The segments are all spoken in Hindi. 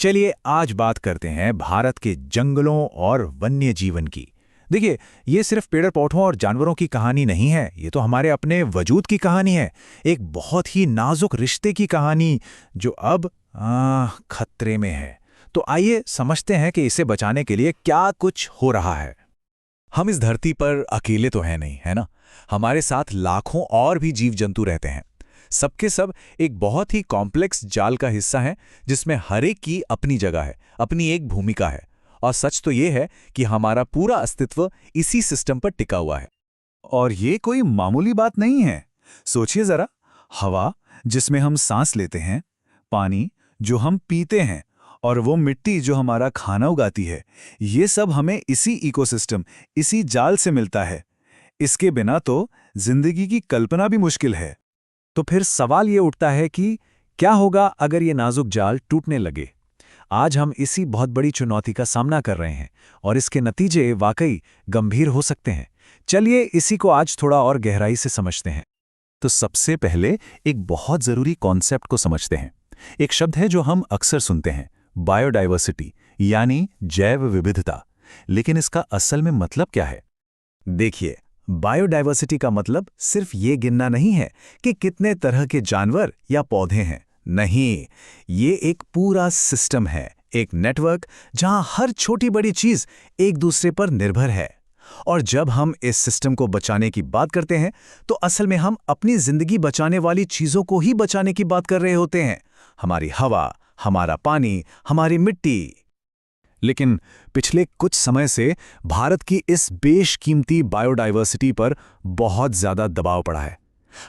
चलिए आज बात करते हैं भारत के जंगलों और वन्य जीवन की। देखिए, ये सिर्फ पेड़ पौधों और जानवरों की कहानी नहीं है, ये तो हमारे अपने वजूद की कहानी है। एक बहुत ही नाजुक रिश्ते की कहानी जो अब खतरे में है। तो आइए समझते हैं कि इसे बचाने के लिए क्या कुछ हो रहा है। हम इस धरती पर अकेले तो हैं नहीं, है ना। हमारे साथ लाखों और भी जीव जंतु रहते हैं। सबके सब एक बहुत ही कॉम्प्लेक्स जाल का हिस्सा है, जिसमें हर एक की अपनी जगह है, अपनी एक भूमिका है। और सच तो ये है कि हमारा पूरा अस्तित्व इसी सिस्टम पर टिका हुआ है। और ये कोई मामूली बात नहीं है। सोचिए जरा, हवा जिसमें हम सांस लेते हैं, पानी जो हम पीते हैं, और वो मिट्टी जो हमारा खाना उगाती है, ये सब हमें इसी इकोसिस्टम, इसी जाल से मिलता है। इसके बिना तो जिंदगी की कल्पना भी मुश्किल है। तो फिर सवाल ये उठता है कि क्या होगा अगर ये नाजुक जाल टूटने लगे। आज हम इसी बहुत बड़ी चुनौती का सामना कर रहे हैं और इसके नतीजे वाकई गंभीर हो सकते हैं। चलिए इसी को आज थोड़ा और गहराई से समझते हैं। तो सबसे पहले एक बहुत जरूरी कॉन्सेप्ट को समझते हैं। एक शब्द है जो हम अक्सर सुनते हैं, बायोडाइवर्सिटी, यानी जैव विविधता। लेकिन इसका असल में मतलब क्या है? देखिए, बायोडाइवर्सिटी का मतलब सिर्फ ये गिनना नहीं है कि कितने तरह के जानवर या पौधे हैं। नहीं, ये एक पूरा सिस्टम है, एक नेटवर्क जहां हर छोटी बड़ी चीज एक दूसरे पर निर्भर है। और जब हम इस सिस्टम को बचाने की बात करते हैं तो असल में हम अपनी जिंदगी बचाने वाली चीजों को ही बचाने की बात कर रहे होते हैं। हमारी हवा, हमारा पानी, हमारी मिट्टी। लेकिन पिछले कुछ समय से भारत की इस बेशकीमती बायोडाइवर्सिटी पर बहुत ज्यादा दबाव पड़ा है।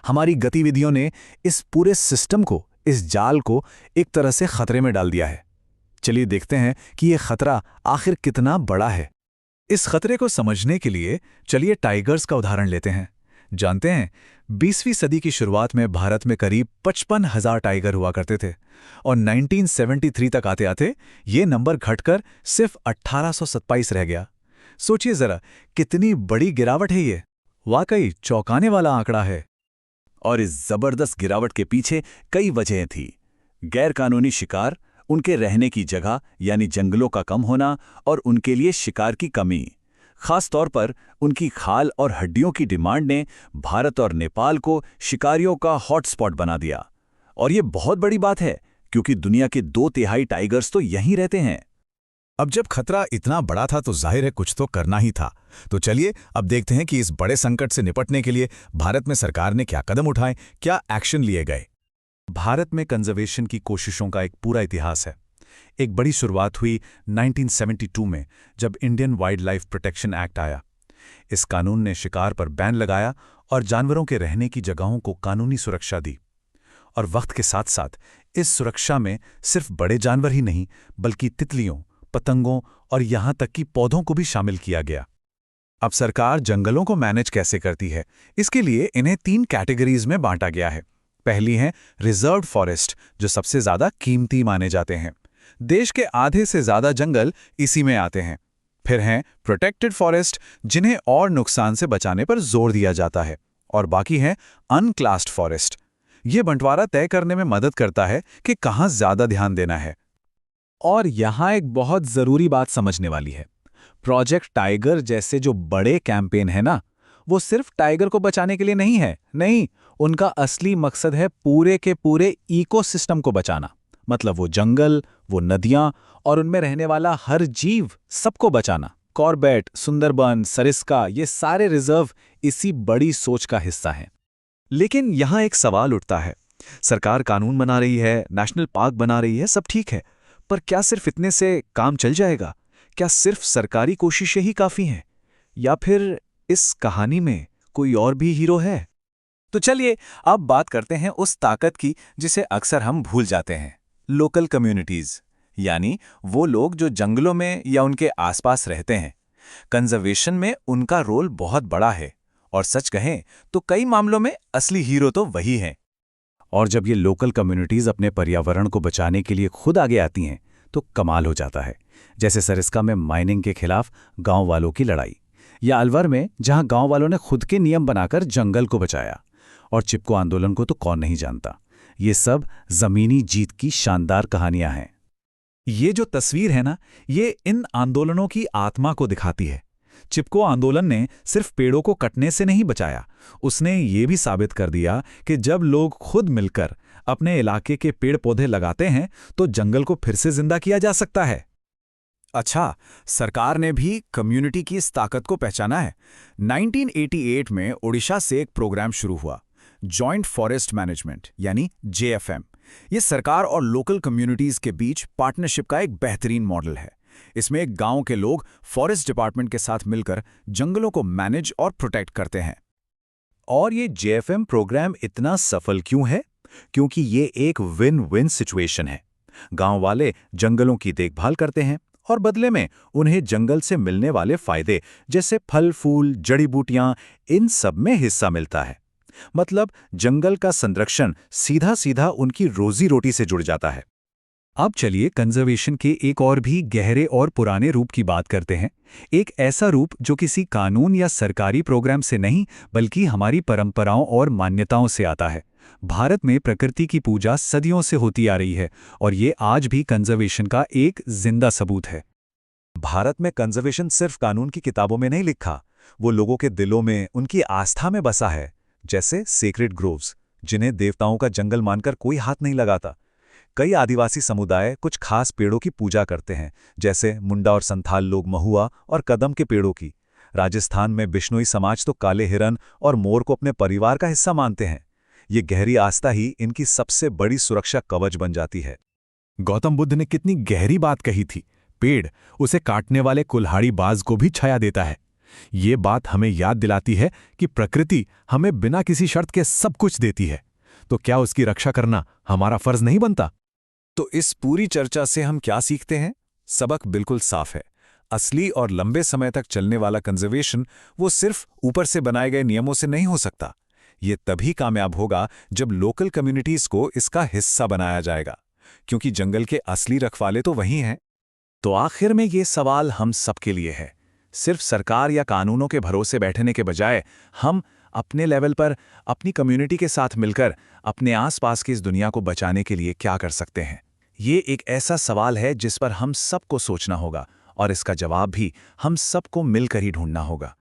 हमारी गतिविधियों ने इस पूरे सिस्टम को, इस जाल को एक तरह से खतरे में डाल दिया है। चलिए देखते हैं कि यह खतरा आखिर कितना बड़ा है। इस खतरे को समझने के लिए चलिए टाइगर्स का उदाहरण लेते हैं। जानते हैं, 20वीं सदी की शुरुआत में भारत में करीब 55,000 टाइगर हुआ करते थे और 1973 तक आते आते ये नंबर घटकर सिर्फ 1827 रह गया। सोचिए जरा, कितनी बड़ी गिरावट है ये। वाकई चौंकाने वाला आंकड़ा है। और इस जबरदस्त गिरावट के पीछे कई वजहें थी। गैरकानूनी शिकार, उनके रहने की जगह यानी जंगलों का कम होना और उनके लिए शिकार की कमी। खास तौर पर उनकी खाल और हड्डियों की डिमांड ने भारत और नेपाल को शिकारियों का हॉटस्पॉट बना दिया। और ये बहुत बड़ी बात है क्योंकि दुनिया के 2/3 टाइगर्स तो यहीं रहते हैं। अब जब खतरा इतना बड़ा था तो जाहिर है कुछ तो करना ही था। तो चलिए अब देखते हैं कि इस बड़े संकट से निपटने के लिए भारत में सरकार ने क्या कदम उठाए, क्या एक्शन लिए गए। भारत में कंजर्वेशन की कोशिशों का एक पूरा इतिहास है। एक बड़ी शुरुआत हुई 1972 में, जब Indian wild life protection act आया। इस कानून ने शिकार पर बैन लगाया और जानवरों के रहने की जगहों को कानूनी सुरक्षा दी। और वक्त के साथ साथ इस सुरक्षा में सिर्फ बड़े जानवर ही नहीं, बल्कि तितलियों, पतंगों और यहां तक कि पौधों को भी शामिल किया गया। अब सरकार जंगलों को मैनेज कैसे करती है, इसके लिए इन्हें 3 कैटेगरीज में बांटा गया है। पहली है रिजर्व्ड फॉरेस्ट, जो सबसे ज्यादा कीमती माने जाते हैं। देश के आधे से ज्यादा जंगल इसी में आते हैं। फिर हैं प्रोटेक्टेड फॉरेस्ट, जिन्हें और नुकसान से बचाने पर जोर दिया जाता है। और बाकी हैं अनक्लास्ड फॉरेस्ट। ये बंटवारा तय करने में मदद करता है कि कहां ज्यादा ध्यान देना है। और यहां एक बहुत जरूरी बात समझने वाली है। प्रोजेक्ट टाइगर जैसे जो बड़े कैंपेन है ना, वो सिर्फ टाइगर को बचाने के लिए नहीं है। नहीं, उनका असली मकसद है पूरे के पूरे इकोसिस्टम को बचाना। मतलब वो जंगल, वो नदियां और उनमें रहने वाला हर जीव, सबको बचाना। कॉर्बेट, सुंदरबन, सरिस्का, ये सारे रिजर्व इसी बड़ी सोच का हिस्सा हैं। लेकिन यहां एक सवाल उठता है। सरकार कानून बना रही है, नेशनल पार्क बना रही है, सब ठीक है, पर क्या सिर्फ इतने से काम चल जाएगा? क्या सिर्फ सरकारी कोशिशें ही काफी हैं? या फिर इस कहानी में कोई और भी हीरो है? तो चलिए अब बात करते हैं उस ताकत की जिसे अक्सर हम भूल जाते हैं। लोकल कम्युनिटीज, यानी वो लोग जो जंगलों में या उनके आसपास रहते हैं। कंजर्वेशन में उनका रोल बहुत बड़ा है और सच कहें तो कई मामलों में असली हीरो तो वही हैं। और जब ये लोकल कम्युनिटीज अपने पर्यावरण को बचाने के लिए खुद आगे आती हैं तो कमाल हो जाता है। जैसे सरिस्का में माइनिंग के खिलाफ गांव वालों की लड़ाई, या अलवर में जहां गांव वालों ने खुद के नियम बनाकर जंगल को बचाया। और चिपको आंदोलन को तो कौन नहीं जानता। ये सब जमीनी जीत की शानदार कहानियां हैं। ये जो तस्वीर है ना, ये इन आंदोलनों की आत्मा को दिखाती है। चिपको आंदोलन ने सिर्फ पेड़ों को कटने से नहीं बचाया, उसने ये भी साबित कर दिया कि जब लोग खुद मिलकर अपने इलाके के पेड़ पौधे लगाते हैं तो जंगल को फिर से जिंदा किया जा सकता है। अच्छा, सरकार ने भी कम्युनिटी की इस ताकत को पहचाना है। 1988 में ओडिशा से एक प्रोग्राम शुरू हुआ, जॉइंट फॉरेस्ट मैनेजमेंट यानी JFM। ये सरकार और लोकल कम्युनिटीज के बीच पार्टनरशिप का एक बेहतरीन मॉडल है। इसमें एक गांव के लोग फॉरेस्ट डिपार्टमेंट के साथ मिलकर जंगलों को मैनेज और प्रोटेक्ट करते हैं। और ये JFM प्रोग्राम इतना सफल क्यों है? क्योंकि ये एक विन विन सिचुएशन है। गांव वाले जंगलों की देखभाल करते हैं और बदले में उन्हें जंगल से मिलने वाले फायदे जैसे फल फूल, जड़ी बूटियां, इन सब में हिस्सा मिलता है। मतलब जंगल का संरक्षण सीधा सीधा उनकी रोजी रोटी से जुड़ जाता है। अब चलिए कंजर्वेशन के एक और भी गहरे और पुराने रूप की बात करते हैं। एक ऐसा रूप जो किसी कानून या सरकारी प्रोग्राम से नहीं बल्कि हमारी परंपराओं और मान्यताओं से आता है। भारत में प्रकृति की पूजा सदियों से होती आ रही है और ये आज भी कंजर्वेशन का एक जिंदा सबूत है। भारत में कंजर्वेशन सिर्फ कानून की किताबों में नहीं लिखा, वो लोगों के दिलों में, उनकी आस्था में बसा है। जैसे सेक्रेड ग्रोव्स, जिन्हें देवताओं का जंगल मानकर कोई हाथ नहीं लगाता। कई आदिवासी समुदाय कुछ खास पेड़ों की पूजा करते हैं, जैसे मुंडा और संथाल लोग महुआ और कदम के पेड़ों की। राजस्थान में बिश्नोई समाज तो काले हिरन और मोर को अपने परिवार का हिस्सा मानते हैं। ये गहरी आस्था ही इनकी सबसे बड़ी सुरक्षा कवच बन जाती है। गौतम बुद्ध ने कितनी गहरी बात कही थी, पेड़ उसे काटने वाले कुल्हाड़ी बाज को भी छाया देता है। ये बात हमें याद दिलाती है कि प्रकृति हमें बिना किसी शर्त के सब कुछ देती है, तो क्या उसकी रक्षा करना हमारा फर्ज नहीं बनता? तो इस पूरी चर्चा से हम क्या सीखते हैं? सबक बिल्कुल साफ है। असली और लंबे समय तक चलने वाला कंजर्वेशन वो सिर्फ ऊपर से बनाए गए नियमों से नहीं हो सकता। ये तभी कामयाब होगा जब लोकल कम्युनिटीज को इसका हिस्सा बनाया जाएगा, क्योंकि जंगल के असली रखवाले तो वही हैं। तो आखिर में ये सवाल हम सबके लिए है। सिर्फ सरकार या कानूनों के भरोसे बैठने के बजाय हम अपने लेवल पर अपनी कम्युनिटी के साथ मिलकर अपने आसपास की इस दुनिया को बचाने के लिए क्या कर सकते हैं? ये एक ऐसा सवाल है जिस पर हम सबको सोचना होगा और इसका जवाब भी हम सबको मिलकर ही ढूंढना होगा।